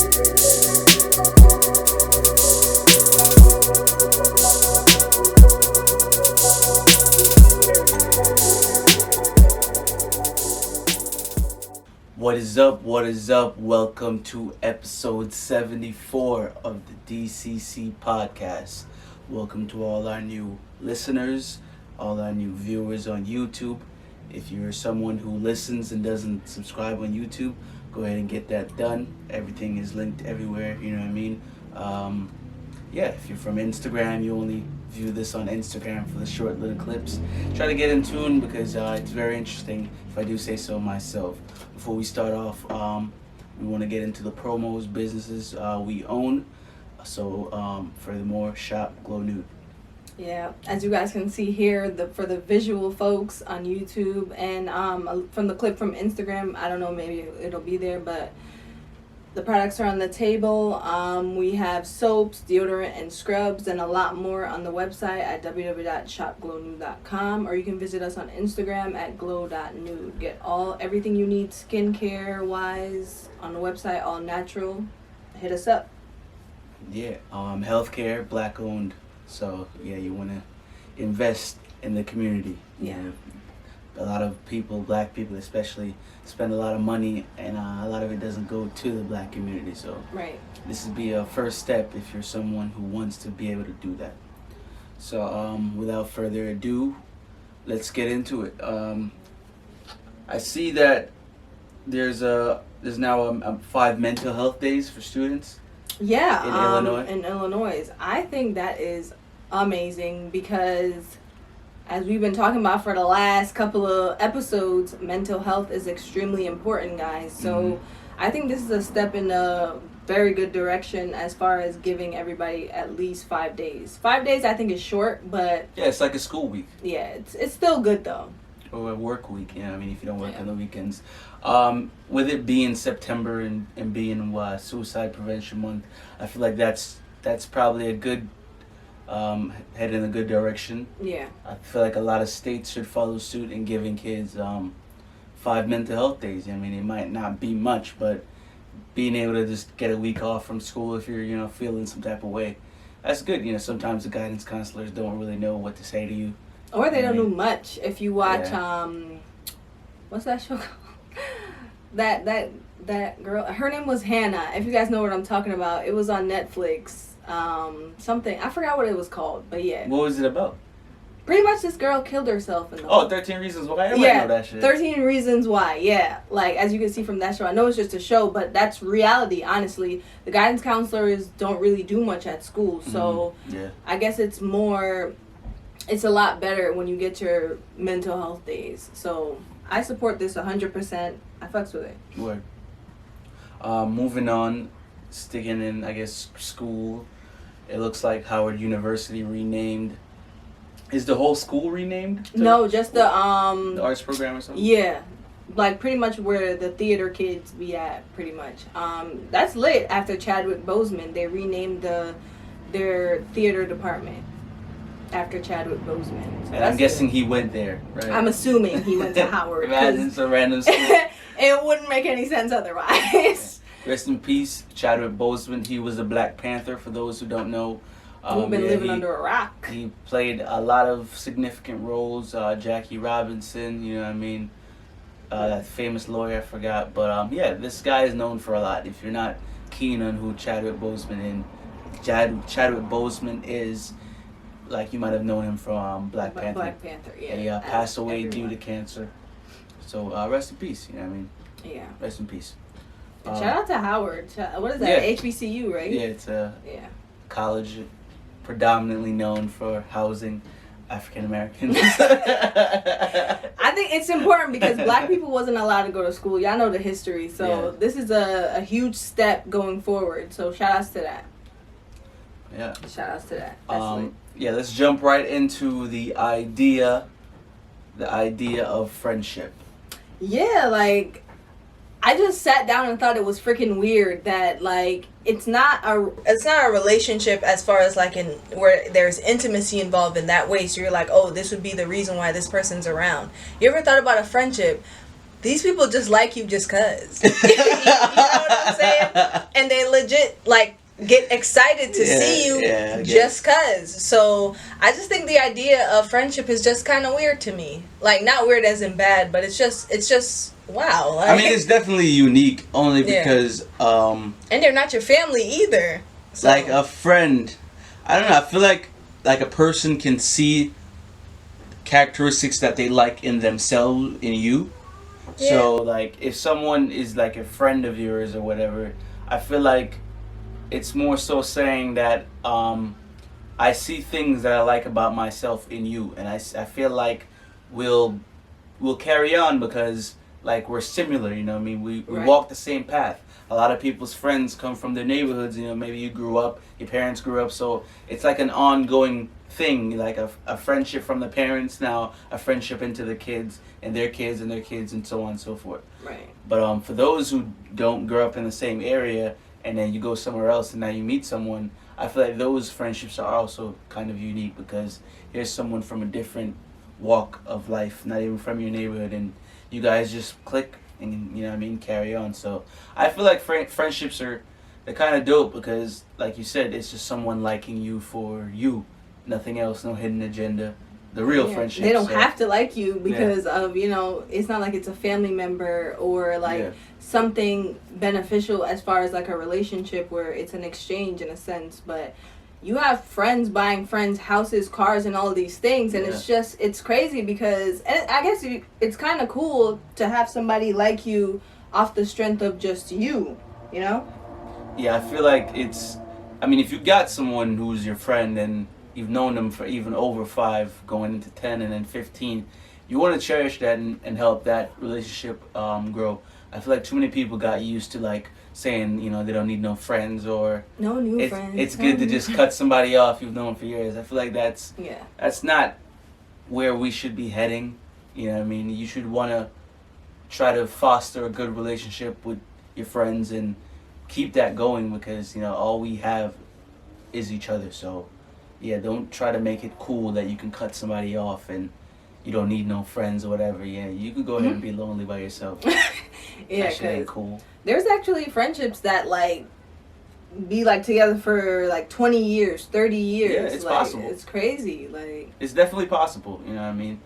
What is up? What is up? Welcome to episode 74 of the DCC podcast. Welcome to all our new listeners, all our new viewers on YouTube. If you're someone who listens and doesn't subscribe on YouTube, go ahead and get that done. Everything is linked everywhere, you know what I mean? If you're from Instagram, you only view this on Instagram for the short little clips. Try to get in tune because it's very interesting, if I do say so myself. Before we start off, we want to get into the promos, businesses we own. So furthermore, shop Glow Nude. Yeah, as you guys can see here, for the visual folks on YouTube and from the clip from Instagram, I don't know, maybe it'll be there, but the products are on the table. We have soaps, deodorant, and scrubs, and a lot more on the website at www.shopglownude.com, or you can visit us on Instagram at glow.nude. Get everything you need skincare wise on the website, all natural. Hit us up. Yeah, healthcare, black owned. So yeah, you want to invest in the community. Yeah. You know, a lot of people, black people especially, spend a lot of money, and a lot of it doesn't go to the black community. So right, this would be a first step if you're someone who wants to be able to do that. So without further ado, let's get into it. I see that there's now 5 mental health days for students. Yeah, in Illinois. In Illinois, I think that is amazing because, as we've been talking about for the last couple of episodes, mental health is extremely important, guys. So I think this is a step in a very good direction as far as giving everybody at least 5 days. 5 days I think is short, but yeah, it's like a school week. Yeah, it's still good though. Or a work week, you know, I mean, if you don't work on the weekends. With it being September and being Suicide Prevention Month, I feel like that's probably a good head in a good direction. Yeah. I feel like a lot of states should follow suit in giving kids 5 mental health days. I mean, it might not be much, but being able to just get a week off from school if you're, feeling some type of way, that's good. Sometimes the guidance counselors don't really know what to say to you. Or they don't do much. If you watch, what's that show called? that girl, her name was Hannah. If you guys know what I'm talking about, it was on Netflix. Something, I forgot what it was called, but yeah. What was it about? Pretty much this girl killed herself in the 13 Reasons Why. Everybody know that shit. 13 Reasons Why, yeah. Like, as you can see from that show, I know it's just a show, but that's reality, honestly. The guidance counselors don't really do much at school, so I guess it's a lot better when you get your mental health days. So I support this 100%. I fucks with it. Word. Moving on, sticking in, I guess, school. It looks like Howard University renamed. Is the whole school renamed? No, just the arts program or something? Yeah. Like pretty much where the theater kids be at, pretty much. That's lit. After Chadwick Boseman, they renamed their theater department after Chadwick Boseman. So and I'm guessing he went there, right? I'm assuming he went to Howard. Imagine some random school. It wouldn't make any sense otherwise. Rest in peace, Chadwick Boseman. He was a Black Panther, for those who don't know. We've been living under a rock. He played a lot of significant roles. Jackie Robinson, you know what I mean? That famous lawyer, I forgot. But this guy is known for a lot. If you're not keen on who Chadwick Boseman is, like, you might have known him from Black Panther. Black Panther, yeah. And he passed away due to cancer. So rest in peace, you know what I mean? Yeah. Rest in peace. Shout out to Howard. What is that? Yeah. HBCU, right? Yeah, it's a college predominantly known for housing African Americans. I think it's important because Black people wasn't allowed to go to school. Y'all know the history. So this is a huge step going forward. So shout outs to that. Yeah. Shout outs to that. That's let's jump right into the idea of friendship. Yeah, like, I just sat down and thought it was freaking weird that, like, it's not a relationship as far as, like, in where there's intimacy involved in that way. So you're like, oh, this would be the reason why this person's around. You ever thought about a friendship? these people just like you just cause. You know what I'm saying? And they legit like get excited to see you just cause. So I just think the idea of friendship is just kind of weird to me. Like, not weird as in bad, but it's just wow. Like, I mean, it's definitely unique only because and they're not your family either. So. Like a friend, I don't know. I feel like a person can see characteristics that they like in themselves in you. Yeah. So like if someone is like a friend of yours or whatever, I feel like it's more so saying that I see things that I like about myself in you, and I feel like we'll carry on because like we're similar, you know what I mean? We walk the same path. A lot of people's friends come from their neighborhoods, you know, maybe you grew up, your parents grew up, so it's like an ongoing thing, like a friendship from the parents, now a friendship into the kids and their kids and their kids and so on and so forth. Right. But for those who don't grow up in the same area and then you go somewhere else and now you meet someone, I feel like those friendships are also kind of unique because here's someone from a different walk of life, not even from your neighborhood, and you guys just click and, you know what I mean, carry on. So I feel like friendships they're kind of dope because, like you said, it's just someone liking you for you, nothing else, no hidden agenda. The real friendship. They don't have to like you because of, you know, it's not like it's a family member or like something beneficial as far as like a relationship where it's an exchange in a sense, but you have friends buying friends houses, cars, and all of these things, and it's crazy because, and I guess it's kind of cool to have somebody like you off the strength of just you know? Yeah, I feel like I mean, if you got someone who's your friend and you've known them for even over 5, going into 10 and then 15, you want to cherish that and help that relationship grow. I feel like too many people got used to like saying, you know, they don't need no friends or no new friends. It's good to just cut somebody off you've known for years. I feel like that's not where we should be heading. You know what I mean? You should want to try to foster a good relationship with your friends and keep that going because, you know, all we have is each other. So yeah, don't try to make it cool that you can cut somebody off and you don't need no friends or whatever. Yeah, you can go ahead and be lonely by yourself. Yeah, that shit ain't cool. There's actually friendships that like be like together for like 20 years, 30 years. Yeah, it's like, possible. It's crazy. Like, it's definitely possible. You know what I mean?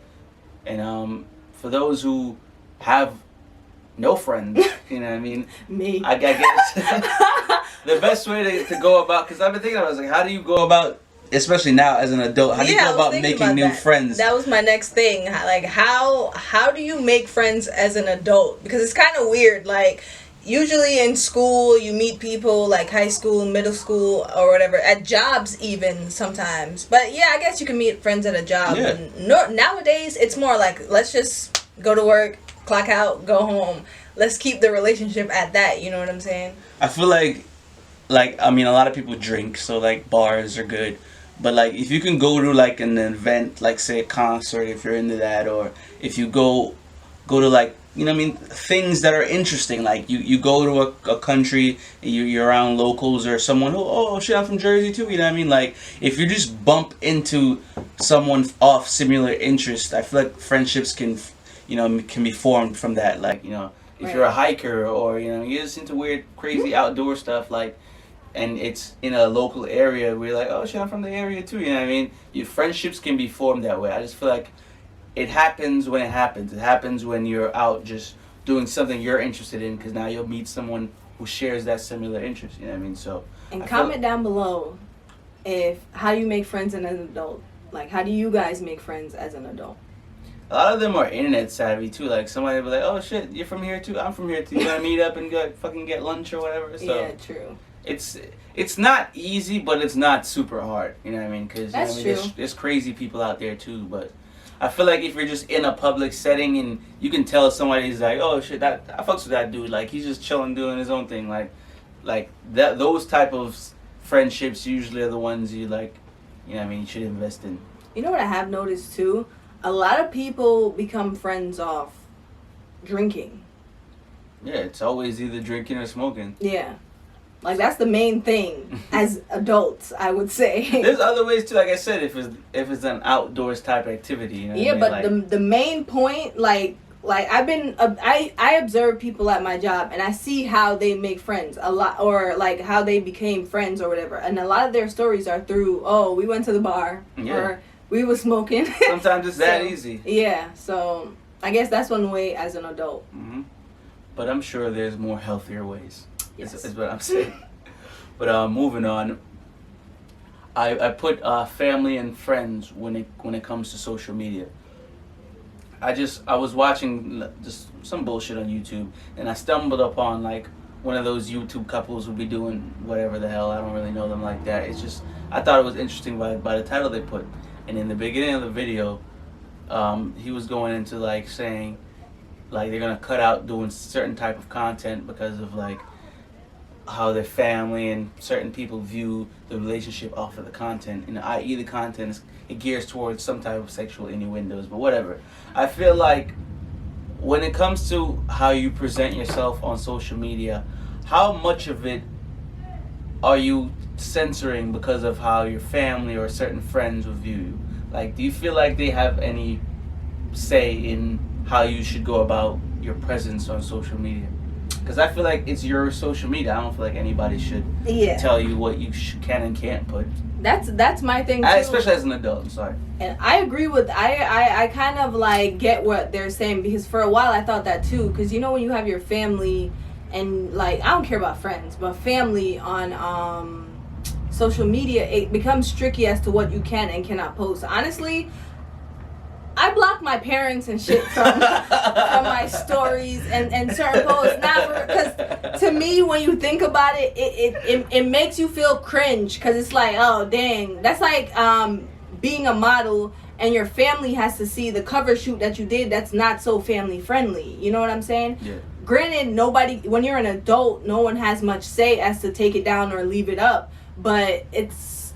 And for those who have no friends, you know what I mean? Me. I guess the best way to go about, because I've been thinking, I was like, how do you go about, especially now as an adult, how do you go about making new friends? That was my next thing. Like, how do you make friends as an adult? Because it's kind of weird. Like, usually in school, you meet people, like high school, middle school, or whatever, at jobs even sometimes. But yeah, I guess you can meet friends at a job. Yeah. Nowadays, it's more like, let's just go to work, clock out, go home. Let's keep the relationship at that. You know what I'm saying? I feel like I mean, a lot of people drink, so like bars are good. But like if you can go to like an event, like say a concert, if you're into that, or if you go to like, you know what I mean, things that are interesting, like you go to a country, you're around locals or someone who, oh shit, I'm from Jersey too, you know what I mean? Like if you just bump into someone of similar interest, I feel like friendships can be formed from that. Like, you know, if you're a hiker or, you know, you're just into weird, crazy outdoor stuff, like, and it's in a local area where you're like, oh shit, I'm from the area too, you know what I mean? Your friendships can be formed that way. I just feel like it happens when it happens. It happens when you're out just doing something you're interested in, because now you'll meet someone who shares that similar interest, you know what I mean? So, and comment down below how you make friends as an adult. Like, how do you guys make friends as an adult? A lot of them are internet savvy too. Like somebody will be like, oh shit, you're from here too? I'm from here too. You want to meet up and go fucking get lunch or whatever? So yeah, true. It's not easy, but it's not super hard. You know what I mean? Because, you know what I mean, there's crazy people out there too. But I feel like if you're just in a public setting and you can tell somebody's like, oh shit, I fucks with that dude. Like he's just chilling, doing his own thing. Like that. Those type of friendships usually are the ones you like. You know what I mean? You should invest in. You know what I have noticed too? A lot of people become friends off drinking. Yeah, it's always either drinking or smoking. Yeah. Like, that's the main thing as adults, I would say. There's other ways too, like I said, if it's an outdoors type activity. You know yeah, what I mean? But the main point, like, like I observe people at my job, and I see how they make friends a lot, or like how they became friends or whatever. And a lot of their stories are through, oh, we went to the bar, or we were smoking. Sometimes it's that easy. Yeah, so I guess that's one way as an adult. Mm-hmm. But I'm sure there's more healthier ways. Yes. Is what I'm saying. But moving on, I put family and friends when it comes to social media. I was watching just some bullshit on YouTube, and I stumbled upon like one of those YouTube couples would be doing whatever the hell. I don't really know them like that. It's just I thought it was interesting by the title they put, and in the beginning of the video, he was going into like saying like they're gonna cut out doing certain type of content because of like how their family and certain people view the relationship off of the content, and i.e. the content it gears towards some type of sexual innuendos, but whatever. I feel like when it comes to how you present yourself on social media, how much of it are you censoring because of how your family or certain friends will view you? Like, do you feel like they have any say in how you should go about your presence on social media? Because I feel like it's your social media. I don't feel like anybody should tell you what you can and can't put. That's my thing too. Especially as an adult. I'm sorry. And I agree with I kind of like get what they're saying, because for a while I thought that too. Because you know, when you have your family and like, I don't care about friends, but family on social media, it becomes tricky as to what you can and cannot post. Honestly, I block my parents and shit from my stories and certain posts. Because to me, when you think about it, it makes you feel cringe, because it's like, oh dang, that's like being a model and your family has to see the cover shoot that you did that's not so family friendly. You know what I'm saying? Yeah. Granted, when you're an adult, no one has much say as to take it down or leave it up, but it's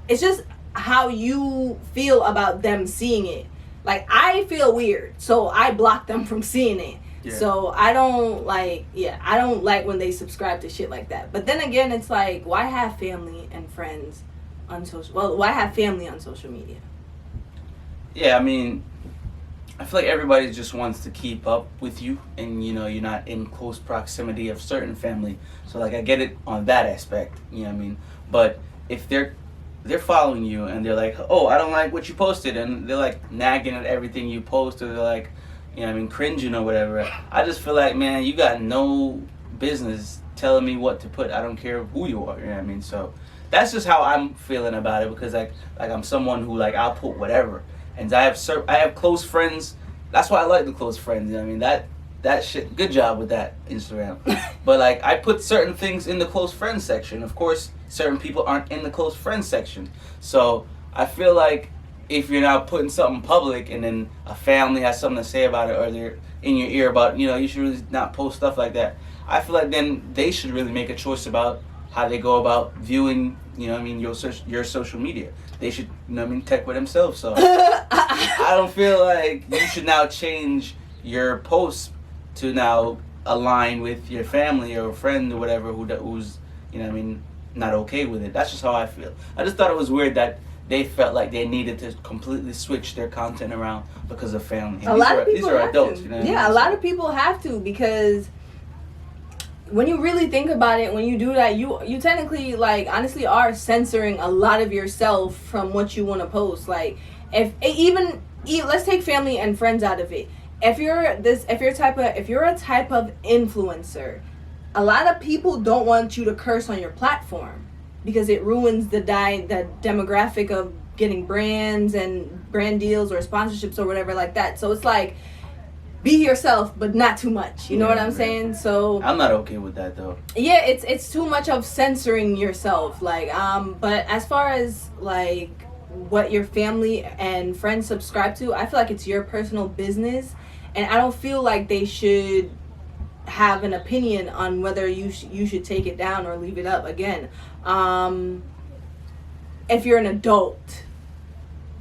just how you feel about them seeing it. Like, I feel weird, so I block them from seeing it. Yeah. So I don't like when they subscribe to shit like that. But then again, it's like, why have family and friends on why have family on social media? Yeah, I mean, I feel like everybody just wants to keep up with you, and you know, you're not in close proximity of certain family. So like, I get it on that aspect, you know what I mean? But if they're following you and they're like, oh, I don't like what you posted, and they're like nagging at everything you post, or they're like, you know what I mean, cringing or whatever, I just feel like, man, you got no business telling me what to put. I don't care who you are, you know what I mean? So that's just how I'm feeling about it, because like I'm someone who like, I'll put whatever, and I have close friends. That's why I like the close friends, you know what I mean? That shit, good job with that, Instagram. But like, I put certain things in the close friends section. Of course, certain people aren't in the close friends section. So I feel like if you're now putting something public and then a family has something to say about it, or they're in your ear about, you know, you should really not post stuff like that, I feel like then they should really make a choice about how they go about viewing, you know what I mean, your social media. They should, you know what I mean, tech with themselves. So I don't feel like you should now change your posts to now align with your family or friend or whatever who's, you know what I mean, not okay with it. That's just how I feel. I just thought it was weird that they felt like they needed to completely switch their content around because of family. And these are adults, to. You know what I mean? A lot of people have to, because when you really think about it, when you do that, you technically, like, honestly are censoring a lot of yourself from what you want to post. Like, let's take family and friends out of it. If you're a type of influencer, a lot of people don't want you to curse on your platform, because it ruins the demographic of getting brands and brand deals or sponsorships or whatever like that. So it's like, be yourself, but not too much. You know what I'm saying? So I'm not okay with that though. Yeah, it's too much of censoring yourself. Like, but as far as like what your family and friends subscribe to, I feel like it's your personal business, and I don't feel like they should have an opinion on whether you should take it down or leave it up. Again, if you're an adult,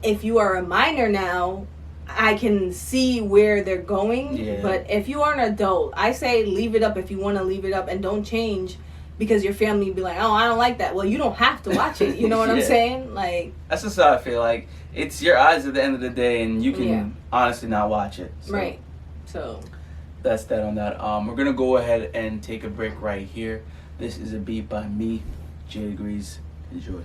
if you are a minor now, I can see where they're going. Yeah. But if you are an adult, I say leave it up if you want to leave it up, and don't change because your family be like, oh, I don't like that. Well, you don't have to watch it. You know what I'm saying? Like, that's just how I feel. Like, it's your eyes at the end of the day, and you can honestly not watch it. So. Right. So that's that on that. We're gonna go ahead and take a break right here. This is a beat by me, Jay Degrees. Enjoy.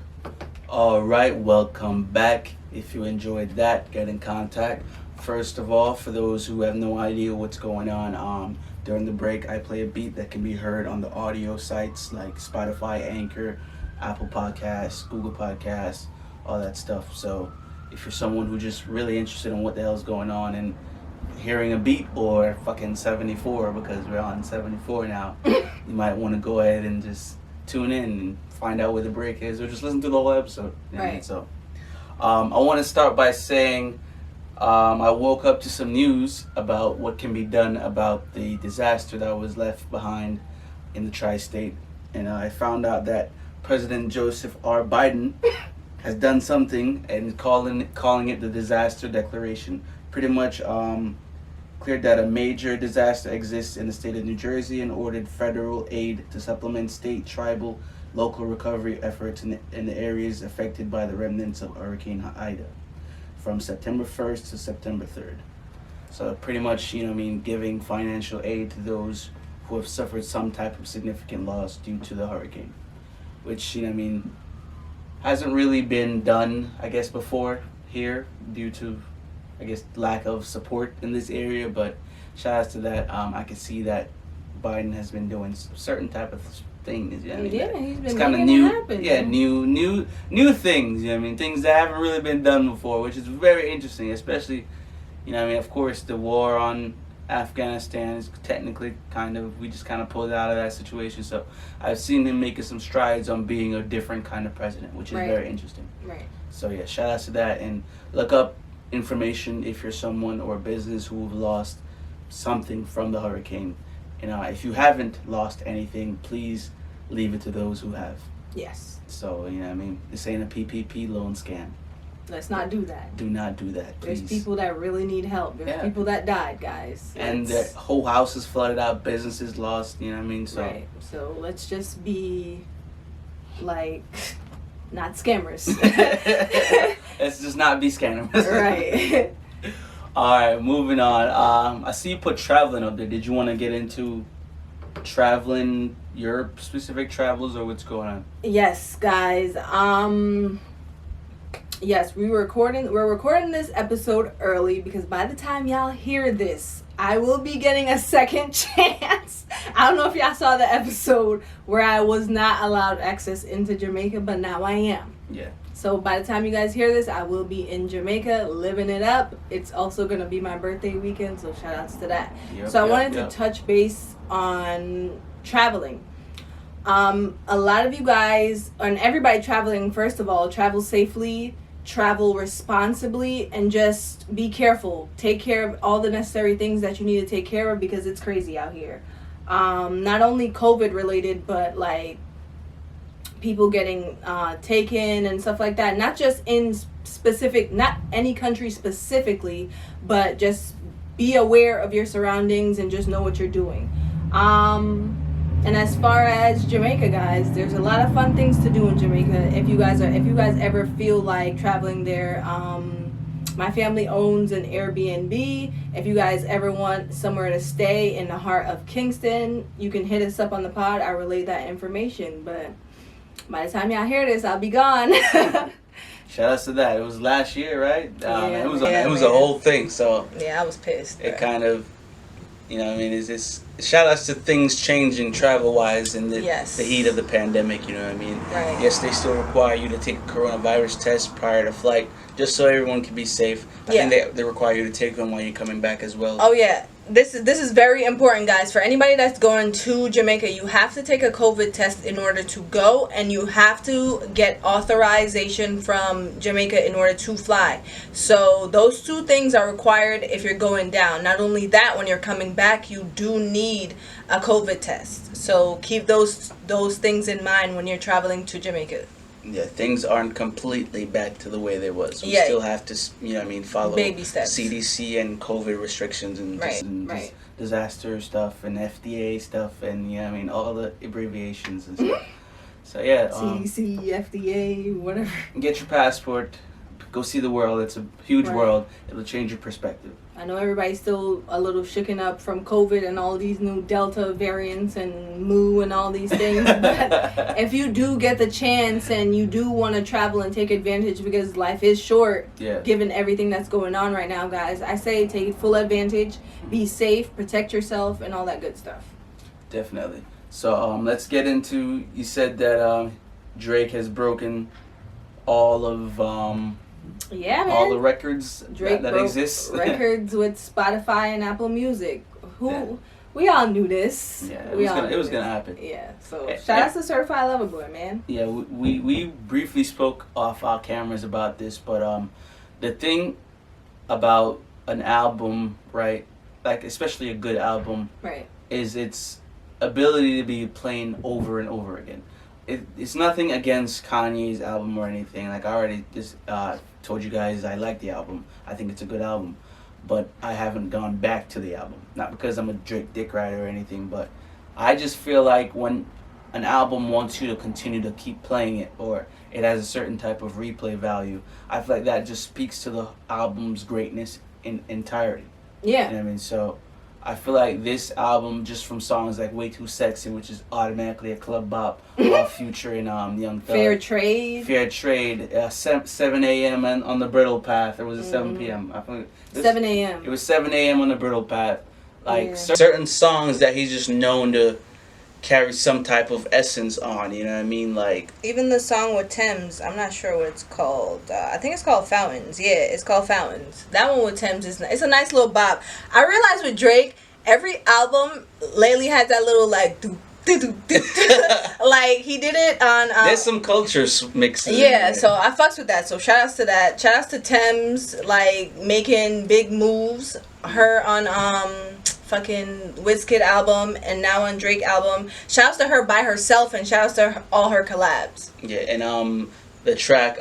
All right, welcome back. If you enjoyed that, get in contact. First of all, for those who have no idea what's going on, during the break, I play a beat that can be heard on the audio sites like Spotify, Anchor, Apple Podcasts, Google Podcasts, all that stuff. So if you're someone who's just really interested in what the hell's going on and hearing a beat or fucking 74, because we're on 74 now, you might want to go ahead and just tune in and find out where the break is, or just listen to the whole episode. You know what I mean? So I want to start by saying I woke up to some news about what can be done about the disaster that was left behind in the tri-state, and I found out that President Joseph R. Biden has done something and calling it the disaster declaration. Pretty much cleared that a major disaster exists in the state of New Jersey and ordered federal aid to supplement state, tribal, local recovery efforts in the areas affected by the remnants of Hurricane Ida from September 1st to September 3rd. So pretty much, giving financial aid to those who have suffered some type of significant loss due to the hurricane, which, hasn't really been done, I guess, before here due to, I guess, lack of support in this area. But shout outs to that. I can see that Biden has been doing certain type of things. Yeah, he's been it's kind of making new. it happen. Yeah, new things. Things that haven't really been done before, which is very interesting. Especially, of course, the war on Afghanistan is technically we just pulled out of that situation. So I've seen him making some strides on being a different kind of president, which is very interesting. Right. So yeah, shout outs to that, and look up information if you're someone or a business who've lost something from the hurricane. If you haven't lost anything, please leave it to those who have. Yes. So, this ain't a PPP loan scam. Let's not do that. Do not do that, please. There's people that really need help. There's people that died, guys. And their whole house is flooded out, businesses lost, So. Right. So let's just be, not scammers. Let's just not be scammers. Right. Alright, moving on. I see you put traveling up there. Did you want to get into traveling, your specific travels, or what's going on? Yes, guys. Yes, we're recording this episode early because by the time y'all hear this, I will be getting a second chance. I don't know if y'all saw the episode where I was not allowed access into Jamaica, but now I am. Yeah. So by the time you guys hear this, I will be in Jamaica living it up. It's also going to be my birthday weekend, so shout outs to that. So I wanted to touch base on traveling. A lot of you guys, and everybody traveling, first of all, travel safely, travel responsibly, and just be careful. Take care of all the necessary things that you need to take care of because it's crazy out here. Not only COVID related, but people getting taken and stuff like that. Not just in specific, not any country specifically, but just be aware of your surroundings and just know what you're doing. And as far as Jamaica, guys, there's a lot of fun things to do in Jamaica. If you guys ever feel like traveling there, my family owns an Airbnb. If you guys ever want somewhere to stay in the heart of Kingston, you can hit us up on the pod. I relay that information. But by the time y'all hear this, I'll be gone. Shout outs to that. It was last year, right? It was a whole thing. So yeah, I was pissed. It kind of, it's shout outs to things changing travel wise in the heat of the pandemic. Right. Yes, they still require you to take a coronavirus test prior to flight, just so everyone can be safe. I think they require you to take them while you're coming back as well. Oh yeah. This is very important, guys. For anybody that's going to Jamaica, you have to take a COVID test in order to go, and you have to get authorization from Jamaica in order to fly. So those two things are required if you're going down. Not only that, when you're coming back, you do need a COVID test. So keep those things in mind when you're traveling to Jamaica. Yeah, things aren't completely back to the way they was. We still have to, follow baby steps. CDC and COVID restrictions and, disaster stuff and FDA stuff and, all the abbreviations and stuff. So, yeah. CDC, FDA, whatever. Get your passport. Go see the world. It's a huge world. It'll change your perspective. I know everybody's still a little shooken up from COVID and all these new Delta variants and Mu and all these things. But if you do get the chance and you do want to travel and take advantage, because life is short, given everything that's going on right now, guys, I say take full advantage, be safe, protect yourself, and all that good stuff. Definitely. So let's get into, you said that Drake has broken all of man. all the records Drake that broke exist. records with Spotify and Apple Music. We all knew this. Yeah, it was gonna happen. Yeah. So shout out to Certified Lover Boy, man. Yeah, we briefly spoke off our cameras about this, but the thing about an album, right? Like especially a good album, right, is its ability to be playing over and over again. It's nothing against Kanye's album or anything. Like I already just told you guys, I like the album. I think it's a good album, but I haven't gone back to the album. Not because I'm a Drake dick rider or anything, but I just feel like when an album wants you to continue to keep playing it, or it has a certain type of replay value, I feel like that just speaks to the album's greatness in entirety. Yeah. You know what I mean? So I feel like this album, just from songs like Way Too Sexy, which is automatically a club bop, Future and Young Thug. Fair Trade. 7 a.m. on the Brittle Path. Or was it 7 p.m.? I think 7 a.m. It was 7 a.m. on the Brittle Path. Like certain songs that he's just known to carry some type of essence on, you know what I mean? Like even the song with Thames, I'm not sure what it's called. I think it's called Fountains. Yeah, it's called Fountains. That one with Thames it's a nice little bop. I realized with Drake, every album lately has that little like like he did it on there's some cultures mixed in there. So I fucks with that. So shout outs to that. Shout outs to Thames, like making big moves. Her on fucking Wizkid album and now on Drake album. Shouts to her by herself and shouts to all her collabs. Yeah, and the track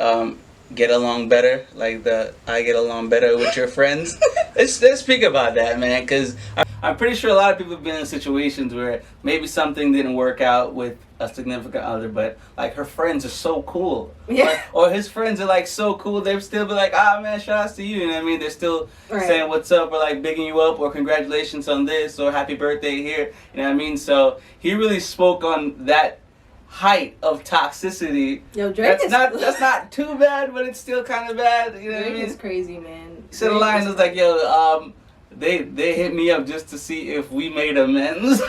Get Along Better, like the I Get Along Better with Your Friends. let's speak about that, man, because I'm pretty sure a lot of people have been in situations where maybe something didn't work out with a significant other, but like her friends are so cool. Yeah. Or his friends are like so cool, they'd still be like, man, shout outs to you. You know what I mean? They're still saying what's up, or like bigging you up, or congratulations on this, or happy birthday here. You know what I mean? So he really spoke on that height of toxicity. Yo, Drake that's not too bad, but it's still kind of bad. You know what I mean? Drake is crazy, man. He said a line that was like, yo, they hit me up just to see if we made amends.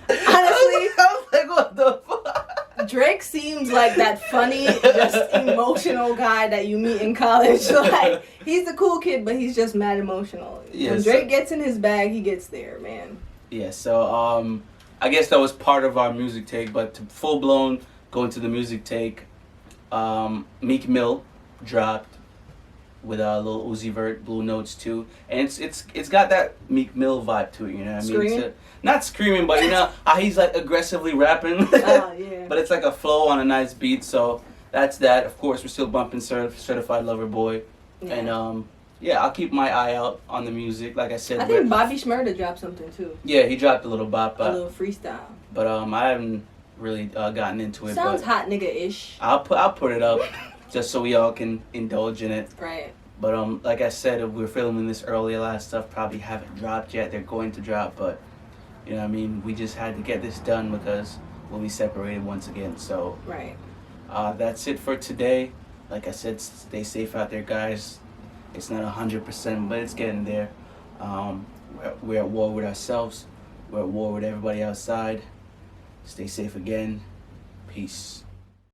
Honestly, I was like, what the fuck? Drake seems like that funny, just emotional guy that you meet in college. Like, he's a cool kid, but he's just mad emotional. Yeah, when Drake gets in his bag, he gets there, man. Yeah, so I guess that was part of our music take, but to full blown go into the music take, Meek Mill dropped with a little Uzi Vert, Blue Notes too, and it's got that Meek Mill vibe to it, you know what I mean? Screaming? Not screaming, but you know how he's like aggressively rapping. Oh yeah. But it's like a flow on a nice beat, so that's that. Of course, we're still bumping Certified Lover Boy, and I'll keep my eye out on the music. Like I said, I think Bobby Shmurda dropped something too. Yeah, he dropped a little bop, a little freestyle. But I haven't really gotten into it. Sounds hot nigga-ish. I'll put it up just so we all can indulge in it. Right. But like I said, if we're filming this early, a lot of stuff probably haven't dropped yet. They're going to drop, but you know what I mean? We just had to get this done because we'll be separated once again. So right. That's it for today. Like I said, stay safe out there, guys. It's not 100%, but it's getting there. We're at war with ourselves. We're at war with everybody outside. Stay safe again. Peace.